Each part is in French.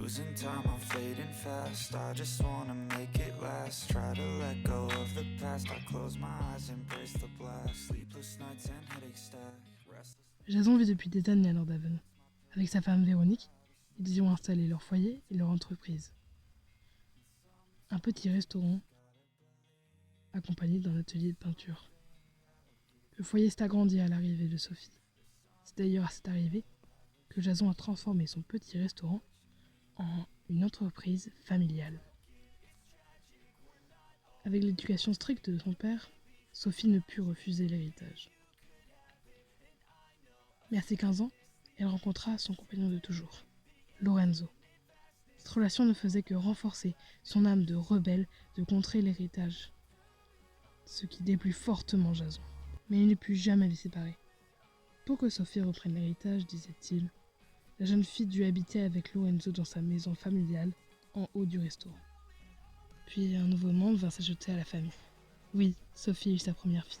losing time, I'm fading fast. I just wanna make it last. Try to let go of the past. I close my eyes, embrace the blast. Sleepless nights and headache stack. Jason vit depuis des années à Nordhaven. Avec sa femme Véronique, ils y ont installé leur foyer et leur entreprise. Un petit restaurant accompagné d'un atelier de peinture. Le foyer s'est agrandi à l'arrivée de Sophie. C'est d'ailleurs à cette arrivée que Jason a transformé son petit restaurant en une entreprise familiale. Avec l'éducation stricte de son père, Sophie ne put refuser l'héritage. Mais à ses 15 ans, elle rencontra son compagnon de toujours, Lorenzo. Cette relation ne faisait que renforcer son âme de rebelle de contrer l'héritage, ce qui déplut fortement Jason. Mais il ne put jamais les séparer. Pour que Sophie reprenne l'héritage, disait-il, la jeune fille dut habiter avec Lorenzo dans sa maison familiale, en haut du restaurant. Puis un nouveau membre vint s'ajouter à la famille. Oui, Sophie eut sa première fille,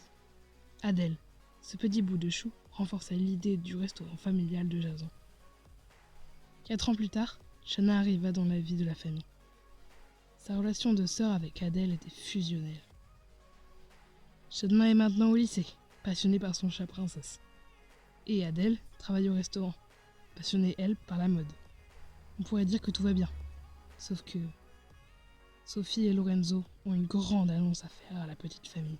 Adèle. Ce petit bout de chou renforçait l'idée du restaurant familial de Jason. 4 ans plus tard, Shanna arriva dans la vie de la famille. Sa relation de sœur avec Adèle était fusionnelle. Shanna est maintenant au lycée, passionnée par son chat princesse. Et Adèle travaille au restaurant, passionnée elle par la mode. On pourrait dire que tout va bien, sauf que Sophie et Lorenzo ont une grande annonce à faire à la petite famille.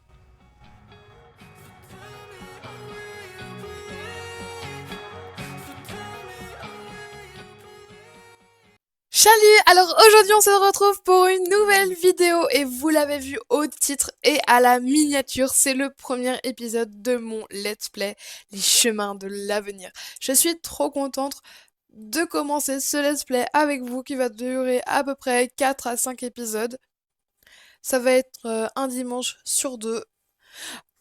Salut! Alors aujourd'hui on se retrouve pour une nouvelle vidéo et vous l'avez vu au titre et à la miniature, c'est le premier épisode de mon let's play Les chemins de l'avenir. Je suis trop contente de commencer ce let's play avec vous qui va durer à peu près 4 à 5 épisodes. Ça va être un dimanche sur 2.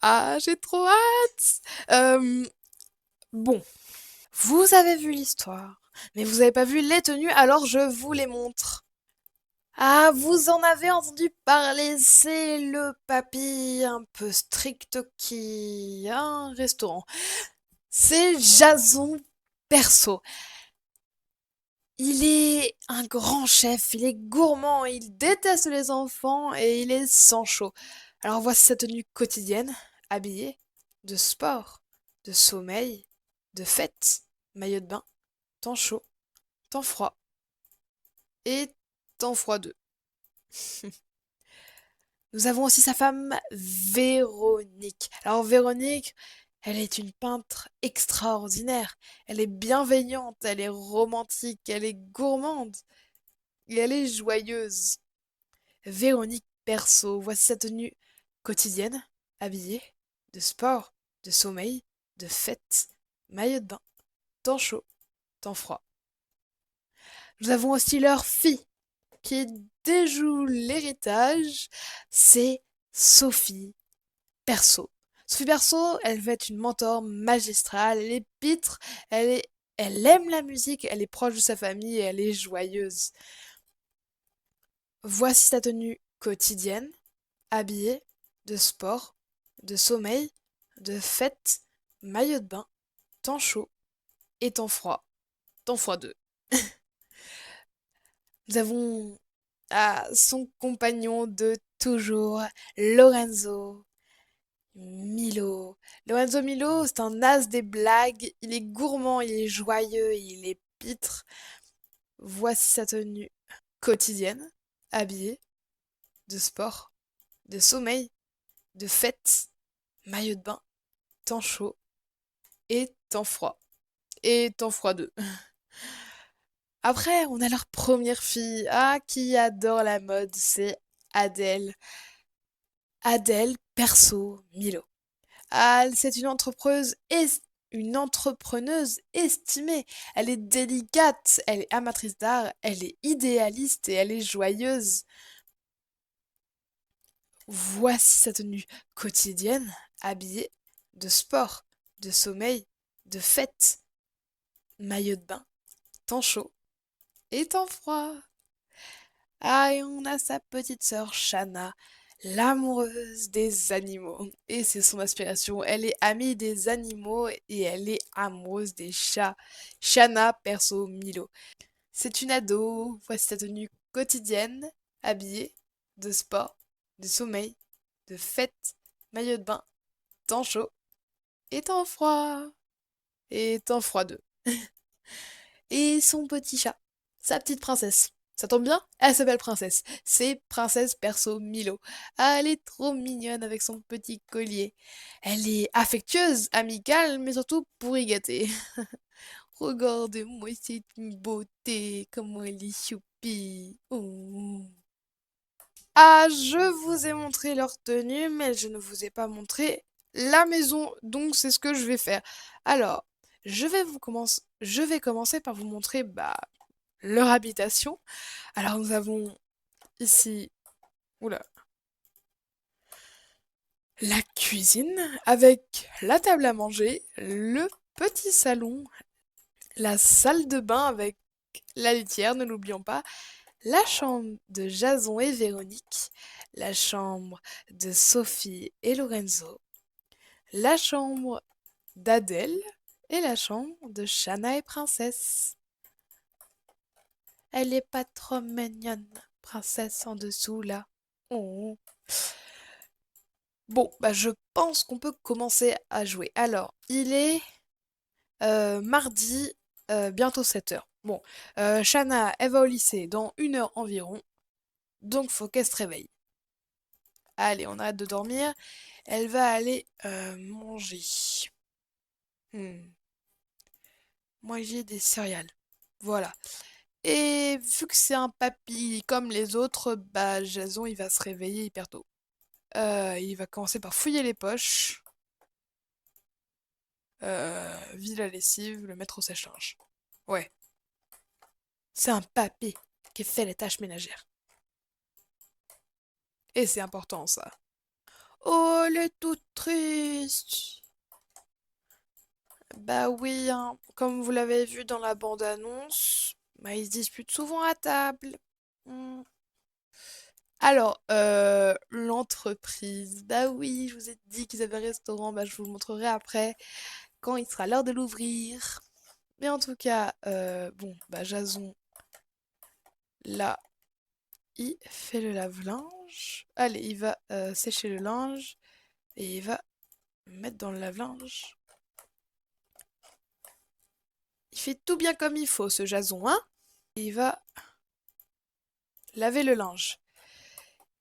Ah, j'ai trop hâte! Bon, vous avez vu l'histoire, mais vous avez pas vu les tenues, alors je vous les montre. Ah, vous en avez entendu parler, c'est le papy un peu strict qui a un restaurant. C'est Jason Perso. Il est un grand chef, il est gourmand, il déteste les enfants et il est sans chaud. Alors voici sa tenue quotidienne, habillé de sport, de sommeil, de fête, maillot de bain, temps chaud, temps froid et temps froid 2. Nous avons aussi sa femme Véronique. Alors Véronique, elle est une peintre extraordinaire. Elle est bienveillante, elle est romantique, elle est gourmande et elle est joyeuse. Véronique Perso, voici sa tenue quotidienne, habillée de sport, de sommeil, de fête, maillot de bain, temps chaud, temps froid. Nous avons aussi leur fille qui déjoue l'héritage, c'est Sophie Perso. Sophie Perso, elle va être une mentor magistrale, elle est pitre, elle aime la musique, elle est proche de sa famille et elle est joyeuse. Voici sa tenue quotidienne, habillée de sport, de sommeil, de fête, maillot de bain, temps chaud et temps froid 2. Nous avons son compagnon de toujours, Lorenzo Milo. Lorenzo Milo, c'est un as des blagues. Il est gourmand, il est joyeux, il est pitre. Voici sa tenue quotidienne, habillée de sport, de sommeil, de fête, maillot de bain, temps chaud et temps froid. Et temps froid 2. Après, on a leur première fille, qui adore la mode, c'est Adèle. Adèle Perso Milo. C'est une entrepreneuse estimée. Elle est délicate, elle est amatrice d'art, elle est idéaliste et elle est joyeuse. Voici sa tenue quotidienne, habillée de sport, de sommeil, de fête, maillot de bain, temps chaud et temps froid. Et on a sa petite sœur Shanna, l'amoureuse des animaux. Et c'est son aspiration. Elle est amie des animaux et elle est amoureuse des chats. Shanna Perso Milo. C'est une ado, voici sa tenue quotidienne, habillée, de sport, de sommeil, de fête, maillot de bain, temps chaud et temps froid. Et temps froideux. Et son petit chat, sa petite princesse. Ça tombe bien, elle s'appelle Princesse. C'est Princesse Perso Milo. Ah, elle est trop mignonne avec son petit collier. Elle est affectueuse, amicale, mais surtout pourri gâtée. Regardez-moi, c'est une beauté, comment elle est choupie. Oh. Ah, je vous ai montré leur tenue, mais je ne vous ai pas montré la maison, donc c'est ce que je vais faire. Alors, je vais commencer par vous montrer leur habitation. Alors, nous avons ici, oula, la cuisine avec la table à manger, le petit salon, la salle de bain avec la litière, ne l'oublions pas, la chambre de Jason et Véronique, la chambre de Sophie et Lorenzo, la chambre d'Adèle et la chambre de Shanna et Princesse. Elle est pas trop mignonne, Princesse en dessous là. Oh. Bon, je pense qu'on peut commencer à jouer. Alors, il est mardi, bientôt 7 heures. Bon, Shanna, elle va au lycée dans 1 heure environ, donc faut qu'elle se réveille. Allez, on arrête de dormir. Elle va aller manger. Hmm, Manger des céréales. Voilà. Et vu que c'est un papy comme les autres, Jason, il va se réveiller hyper tôt. Il va commencer par fouiller les poches, vider la lessive, le mettre au sèche-linge. Ouais, c'est un papy qui fait les tâches ménagères. Et c'est important, ça. Oh, elle est toute triste. Bah oui, hein, comme vous l'avez vu dans la bande-annonce, ils se disputent souvent à table. Hmm. Alors, l'entreprise. Bah oui, je vous ai dit qu'ils avaient un restaurant, je vous le montrerai après, quand il sera l'heure de l'ouvrir. Mais en tout cas, bon, Jason, là, il fait le lave-linge. Allez, il va sécher le linge et il va le mettre dans le lave-linge. Il fait tout bien comme il faut, ce Jason, hein? Il va laver le linge.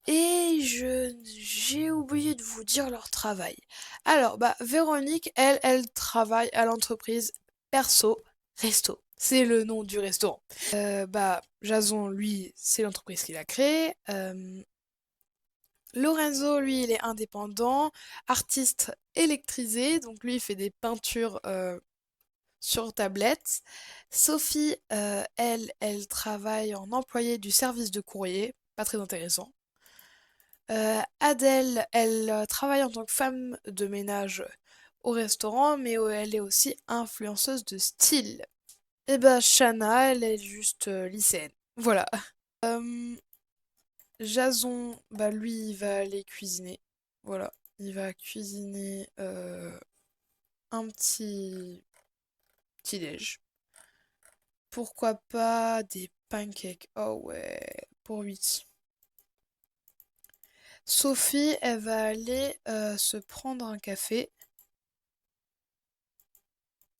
Et j'ai oublié de vous dire leur travail. Alors, Véronique, elle travaille à l'entreprise Perso Resto. C'est le nom du restaurant. Jason, lui, c'est l'entreprise qu'il a créée. Lorenzo, lui, il est indépendant, artiste électrisé, donc lui, il fait des peintures sur tablette. Sophie, elle travaille en employée du service de courrier, pas très intéressant. Adèle, elle travaille en tant que femme de ménage au restaurant, mais elle est aussi influenceuse de style. Et Shanna, elle est juste lycéenne. Voilà. Euh, Jason, lui, il va aller cuisiner. Voilà. Il va cuisiner un petit déj. Pourquoi pas des pancakes? Oh ouais, pour 8. Sophie, elle va aller se prendre un café.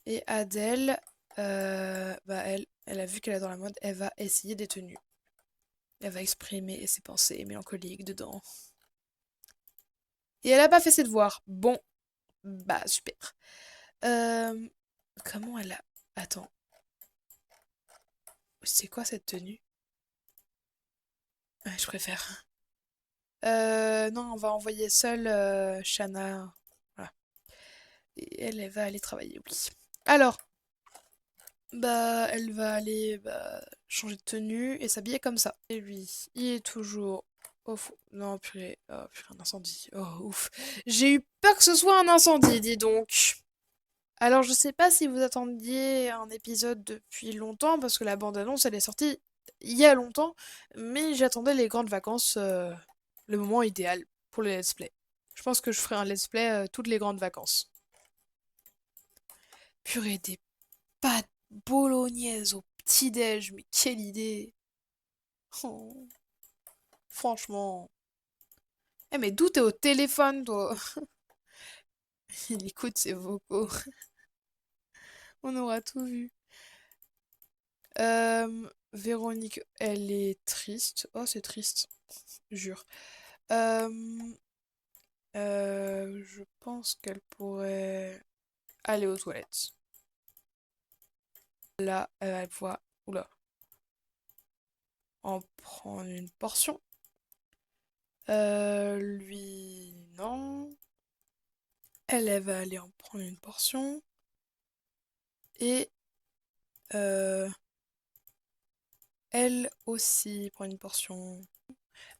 Et Adèle, elle a vu qu'elle est dans la mode, elle va essayer des tenues. Elle va exprimer ses pensées mélancoliques dedans. Et elle a pas fait ses devoirs. Bon, super. Euh, Comment elle a... Attends. C'est quoi cette tenue? Ouais, je préfère. Non, on va envoyer seule Shanna. Voilà. Et elle va aller travailler, oui. Alors, elle va aller changer de tenue et s'habiller comme ça. Et lui, il est toujours au fond. Non, purée. Oh, purée, un incendie. Oh, ouf. J'ai eu peur que ce soit un incendie, dis donc. Alors, je sais pas si vous attendiez un épisode depuis longtemps, parce que la bande-annonce, elle est sortie il y a longtemps, mais j'attendais les grandes vacances, le moment idéal pour le let's play. Je pense que je ferai un let's play toutes les grandes vacances. Purée, des pâtes bolognaises aux petit-déj, mais quelle idée! Oh, franchement. Eh, mais d'où t'es au téléphone, toi? Il écoute ses vocaux. On aura tout vu. Véronique, elle est triste. Oh, c'est triste, jure. Euh, je pense qu'elle pourrait aller aux toilettes. Là, elle va pouvoir, oula, en prendre une portion. Lui, non. Elle va aller en prendre une portion. Et elle aussi prend une portion.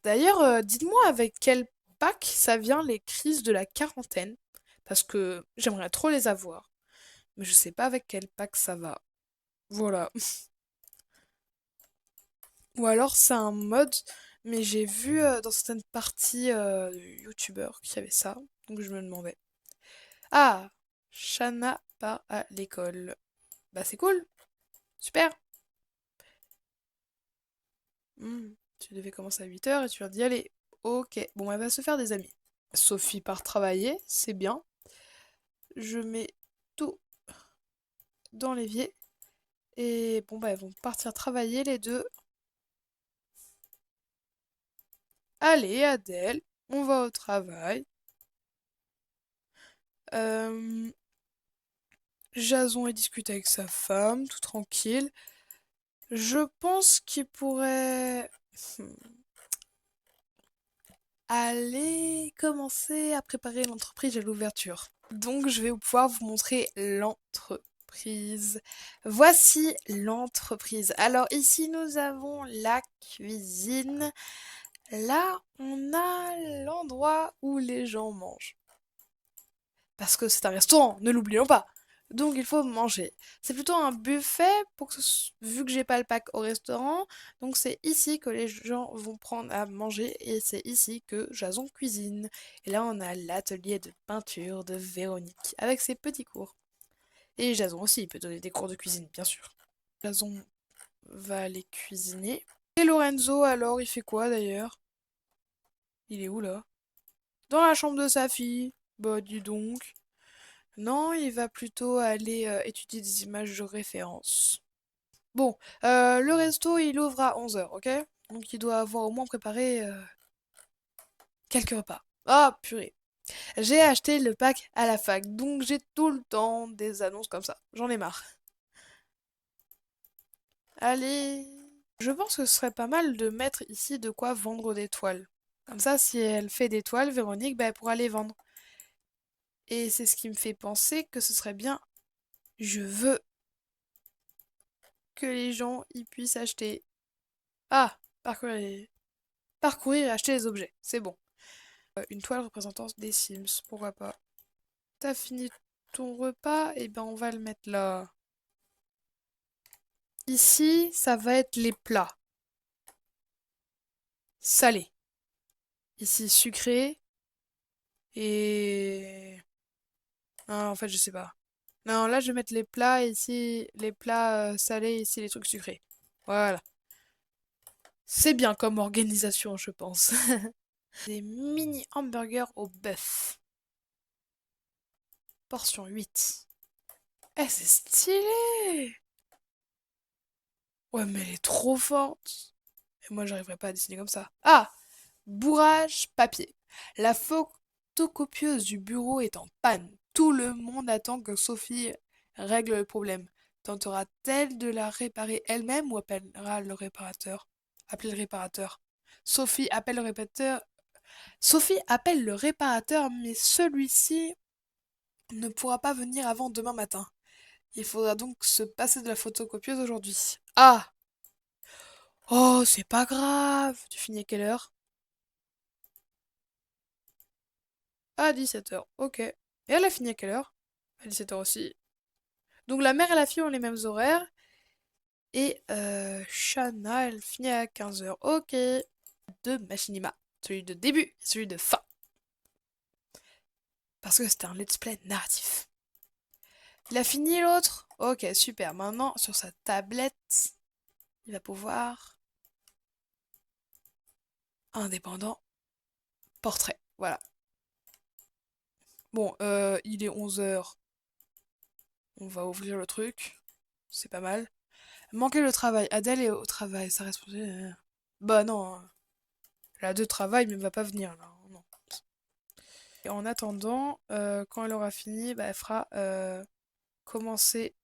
D'ailleurs, dites-moi avec quel pack ça vient les crises de la quarantaine. Parce que j'aimerais trop les avoir. Mais je sais pas avec quel pack ça va. Voilà. Ou alors c'est un mode, mais j'ai vu dans certaines parties de youtubeurs qui avaient ça. Donc je me demandais. Ah! Shana part à l'école. Bah c'est cool. Super. Tu devais commencer à 8 h et tu leur dis allez. Ok. Bon, elle va se faire des amis. Sophie part travailler, c'est bien. Je mets tout dans l'évier. Et bon, bah, elles vont partir travailler les deux. Allez, Adèle, on va au travail. Euh, Jason, il discute avec sa femme, tout tranquille. Je pense qu'il pourrait aller commencer à préparer l'entreprise à l'ouverture. Donc, je vais pouvoir vous montrer l'entreprise. Voici l'entreprise. Alors, ici, nous avons la cuisine. Là, on a l'endroit où les gens mangent. Parce que c'est un restaurant, ne l'oublions pas. Donc il faut manger. C'est plutôt un buffet pour que vu que j'ai pas le pack au restaurant, donc c'est ici que les gens vont prendre à manger et c'est ici que Jason cuisine. Et là on a l'atelier de peinture de Véronique avec ses petits cours. Et Jason aussi, il peut donner des cours de cuisine, bien sûr. Jason va aller cuisiner. Et Lorenzo alors, il fait quoi d'ailleurs? Il est où là? Dans la chambre de sa fille. Bah dis donc. Non, il va plutôt aller étudier des images de référence. Bon, le resto, il ouvre à 11 h, ok? Donc il doit avoir au moins préparé quelques repas. Ah, purée. J'ai acheté le pack à la fac, donc j'ai tout le temps des annonces comme ça. J'en ai marre. Allez. Je pense que ce serait pas mal de mettre ici de quoi vendre des toiles. Comme ça, si elle fait des toiles, Véronique, bah, elle pourra les vendre. Et c'est ce qui me fait penser que ce serait bien. Je veux que les gens y puissent acheter. Ah, parcourir et acheter les objets, c'est bon. Une toile représentant des Sims, pourquoi pas. T'as fini ton repas? Eh ben on va le mettre là. Ici, ça va être les plats. Salés. Ici, sucré. Et... Ah, en fait, je sais pas. Non, là, je vais mettre les plats, et ici, les plats salés, ici, les trucs sucrés. Voilà. C'est bien comme organisation, je pense. Des mini hamburgers au bœuf. Portion 8. Eh, c'est stylé! Ouais, mais elle est trop forte. Et moi, j'arriverai pas à dessiner comme ça. Ah! Bourrage papier. La photocopieuse du bureau est en panne. Tout le monde attend que Sophie règle le problème. Tentera-t-elle de la réparer elle-même ou appellera le réparateur? Appelez le réparateur. Sophie appelle le réparateur. Sophie appelle le réparateur, mais celui-ci ne pourra pas venir avant demain matin. Il faudra donc se passer de la photocopieuse aujourd'hui. Ah! Oh, c'est pas grave. Tu finis à quelle heure? À 17 h. Ok. Et elle a fini à quelle heure? À 17 h aussi. Donc la mère et la fille ont les mêmes horaires. Et Shana, elle finit à 15 h. Ok. Deux machinima. Celui de début et celui de fin. Parce que c'était un let's play narratif. Il a fini l'autre? Ok, super. Maintenant, sur sa tablette, il va pouvoir... Indépendant. Portrait, voilà. Bon, il est 11 h. On va ouvrir le truc. C'est pas mal. Manquer le travail. Adèle est au travail, ça reste... Bah non, hein. Elle a deux travails, mais elle va pas venir là. Non. Et en attendant, quand elle aura fini, bah, elle fera commencer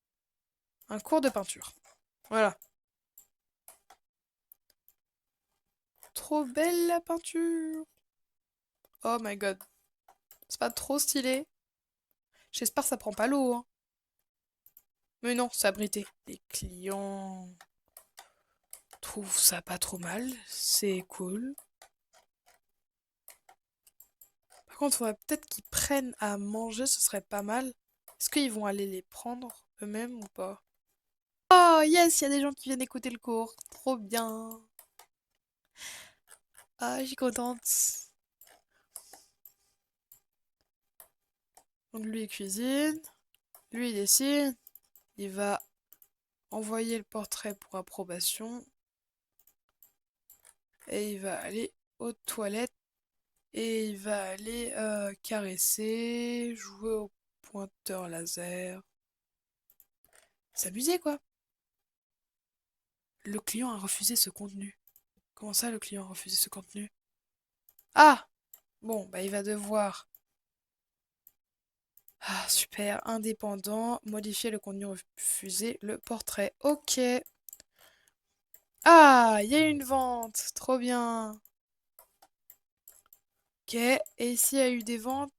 un cours de peinture. Voilà. Trop belle la peinture. Oh my god. C'est pas trop stylé. J'espère que ça prend pas l'eau, hein. Mais non, c'est abrité. Les clients trouvent ça pas trop mal. C'est cool. Par contre, faudrait peut-être qu'ils prennent à manger, ce serait pas mal. Est-ce qu'ils vont aller les prendre eux-mêmes ou pas? Oh yes, il y a des gens qui viennent écouter le cours. Trop bien. Ah, je suis contente. Donc lui il cuisine, lui il dessine, il va envoyer le portrait pour approbation et il va aller aux toilettes et il va aller caresser, jouer au pointeur laser, s'amuser quoi. Le client a refusé ce contenu. Comment ça le client a refusé ce contenu? Ah! Bon, bah il va devoir... Ah, super, indépendant, modifier le contenu refusé, le portrait. Ok. Ah, il y a une vente, trop bien. Ok, et ici il y a eu des ventes.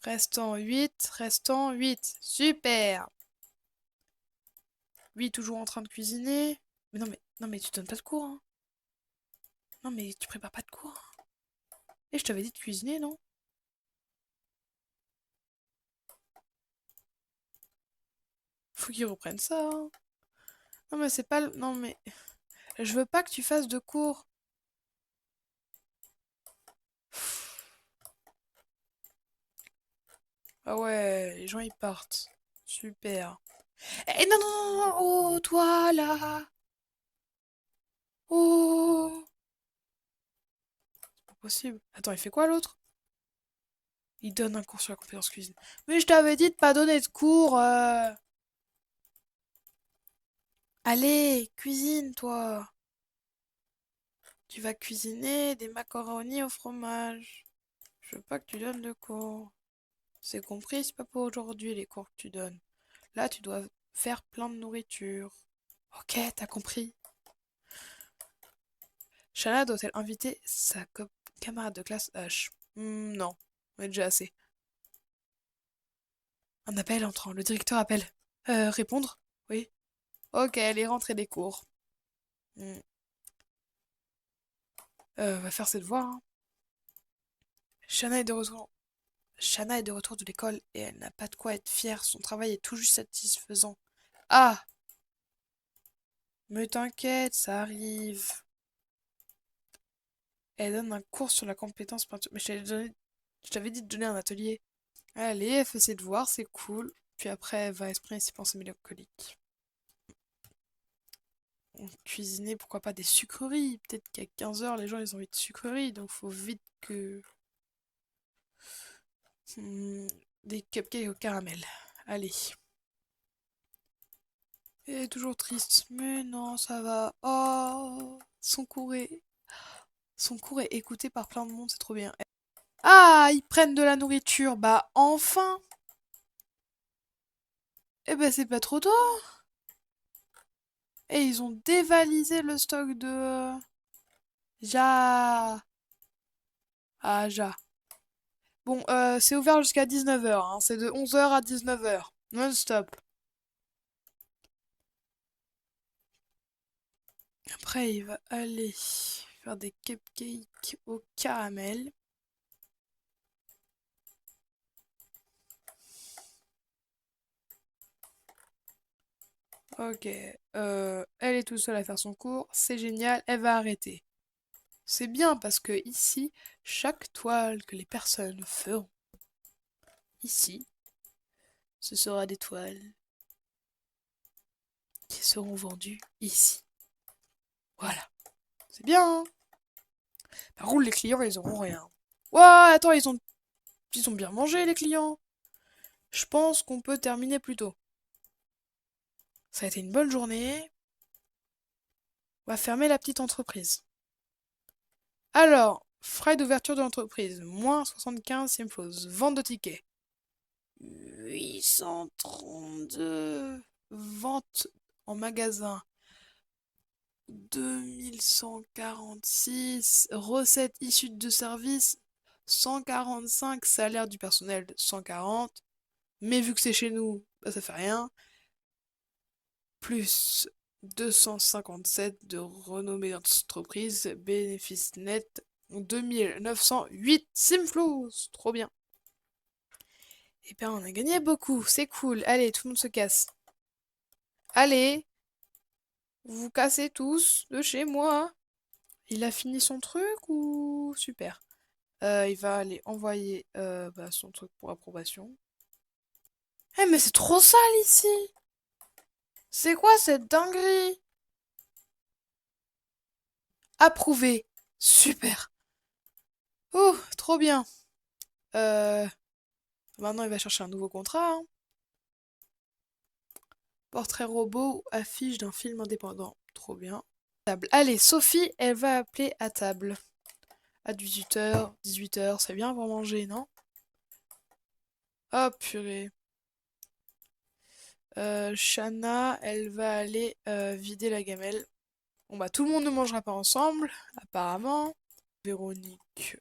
Restant 8, restant 8. Super. Lui toujours en train de cuisiner. Mais non mais tu donnes pas de cours, hein. Non mais tu prépares pas de cours. Et je t'avais dit de cuisiner, non? Faut qu'il reprenne ça, hein. Non mais c'est pas le... Non mais... Je veux pas que tu fasses de cours. Ah ouais, les gens ils partent. Super. Eh non, non, non, non, oh, toi là. Oh, pas possible. Attends, il fait quoi l'autre? Il donne un cours sur la compétence cuisine. Mais je t'avais dit de pas donner de cours. Allez, cuisine toi. Tu vas cuisiner des macaronis au fromage. Je veux pas que tu donnes de cours. C'est compris, c'est pas pour aujourd'hui les cours que tu donnes. Là, tu dois faire plein de nourriture. Ok, t'as compris. Shana doit-elle inviter sa camarade de classe H? Non, on est déjà assez. Un appel entrant. Le directeur appelle. Répondre? Oui. Ok, elle est rentrée des cours. Hmm. Va faire ses devoirs, hein. Shana est de retour. Shana est de retour de l'école et elle n'a pas de quoi être fière. Son travail est tout juste satisfaisant. Ah! Mais t'inquiète, ça arrive. Elle donne un cours sur la compétence peinture. Mais je t'avais dit de donner un atelier. Allez, elle fait ses devoirs, c'est cool. Puis après, elle va exprimer ses pensées mélancoliques. On cuisiner, pourquoi pas des sucreries. Peut-être qu'à 15 h, les gens ils ont envie de sucreries, donc faut vite que... Hmm, des cupcakes au caramel. Allez. Elle est toujours triste. Mais non, ça va. Oh, son cours est écouté par plein de monde, c'est trop bien. Ah, ils prennent de la nourriture. Bah, enfin. Eh ben, c'est pas trop tôt. Et ils ont dévalisé le stock de... Ja. Ah, Ja. Bon, c'est ouvert jusqu'à 19 h, hein. C'est de 11 h à 19 h. Non-stop. Après, il va aller faire des cupcakes au caramel. Ok. Elle est toute seule à faire son cours. C'est génial. Elle va arrêter. C'est bien parce que ici, chaque toile que les personnes feront ici, ce sera des toiles qui seront vendus ici. Voilà. C'est bien, hein? Par contre, les clients, ils auront rien. Ouais, attends, ils ont bien mangé, les clients. Je pense qu'on peut terminer plus tôt. Ça a été une bonne journée. On va fermer la petite entreprise. Alors, frais d'ouverture de l'entreprise, moins 75e chose. Vente de tickets. 832. Vente en magasin. 2146. Recettes issues de services. 145. Salaire du personnel, 140. Mais vu que c'est chez nous, bah, ça fait rien. Plus 257 de renommée d'entreprise. Bénéfice net 2908 simflouz. Trop bien. Eh bien, on a gagné beaucoup. C'est cool. Allez, tout le monde se casse. Allez. Vous vous cassez tous de chez moi. Il a fini son truc ou... Super. Il va aller envoyer son truc pour approbation. Eh mais c'est trop sale ici. C'est quoi cette dinguerie? Approuvé. Super. Oh, trop bien. Maintenant, il va chercher un nouveau contrat, hein. Portrait robot ou affiche d'un film indépendant. Trop bien. Table. Allez, Sophie, elle va appeler à table. À 18h, 18h, c'est bien pour manger, non? Oh, purée. Shanna, elle va aller vider la gamelle. Bon bah tout le monde ne mangera pas ensemble, apparemment. Véronique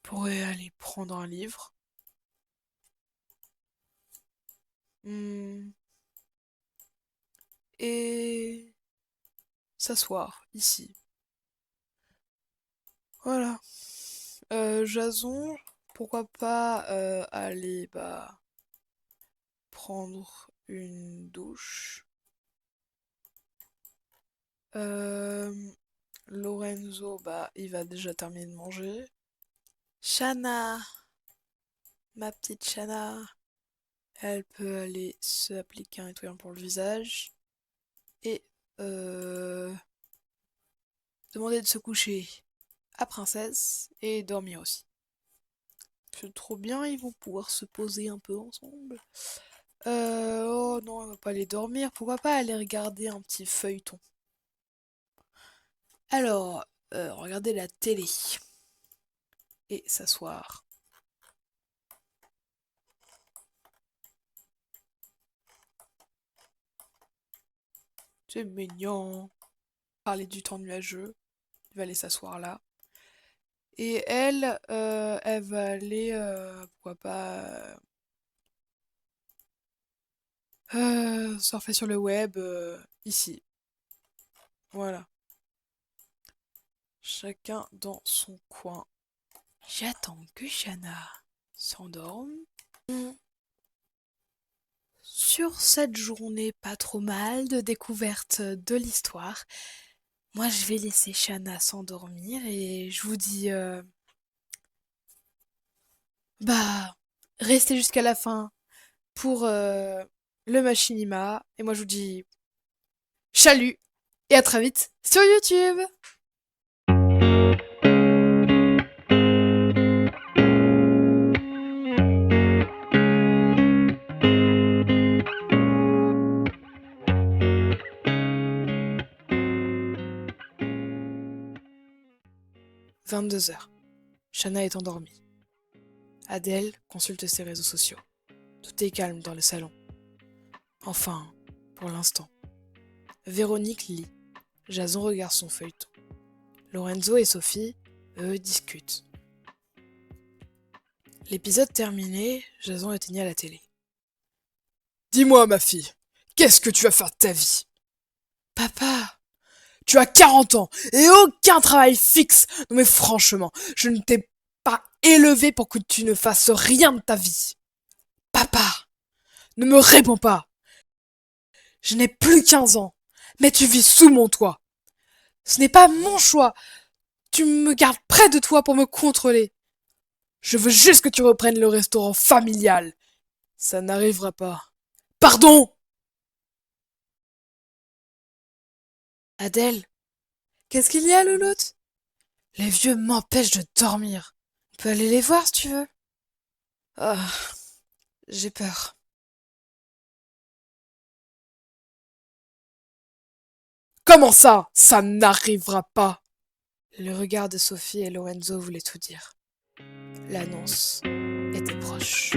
pourrait aller prendre un livre. Et s'asseoir ici. Voilà. Jason, pourquoi pas aller prendre une douche. Lorenzo, il va déjà terminer de manger. Shanna, ma petite Shanna, elle peut aller se appliquer un nettoyant pour le visage. Et demander de se coucher à Princesse et dormir aussi. C'est trop bien, ils vont pouvoir se poser un peu ensemble. Oh non, elle va pas aller dormir. Pourquoi pas aller regarder un petit feuilleton? Alors, regarder la télé. Et s'asseoir. C'est mignon. Parler du temps nuageux. Il va aller s'asseoir là. Et elle, elle va aller, pourquoi pas, surfer sur le web, ici. Voilà. Chacun dans son coin. J'attends que Shanna s'endorme. Sur cette journée pas trop mal de découverte de l'histoire, moi je vais laisser Shanna s'endormir et je vous dis restez jusqu'à la fin pour le machinima et moi je vous dis chalut et à très vite sur YouTube. « 22h. Shanna est endormie. Adèle consulte ses réseaux sociaux. Tout est calme dans le salon. Enfin, pour l'instant. Véronique lit. Jason regarde son feuilleton. Lorenzo et Sophie, eux, discutent. L'épisode terminé, Jason éteignit la télé. Dis-moi, ma fille, qu'est-ce que tu vas faire de ta vie? Papa, tu as 40 ans et aucun travail fixe. Non mais franchement, je ne t'ai pas élevé pour que tu ne fasses rien de ta vie. Papa, ne me réponds pas. Je n'ai plus 15 ans, mais tu vis sous mon toit. Ce n'est pas mon choix. Tu me gardes près de toi pour me contrôler. Je veux juste que tu reprennes le restaurant familial. Ça n'arrivera pas. Pardon! Adèle, qu'est-ce qu'il y a, louloute? Les vieux m'empêchent de dormir. On peut aller les voir si tu veux. Ah, j'ai peur. Comment ça? Ça n'arrivera pas. Le regard de Sophie et Lorenzo voulait tout dire. L'annonce était proche.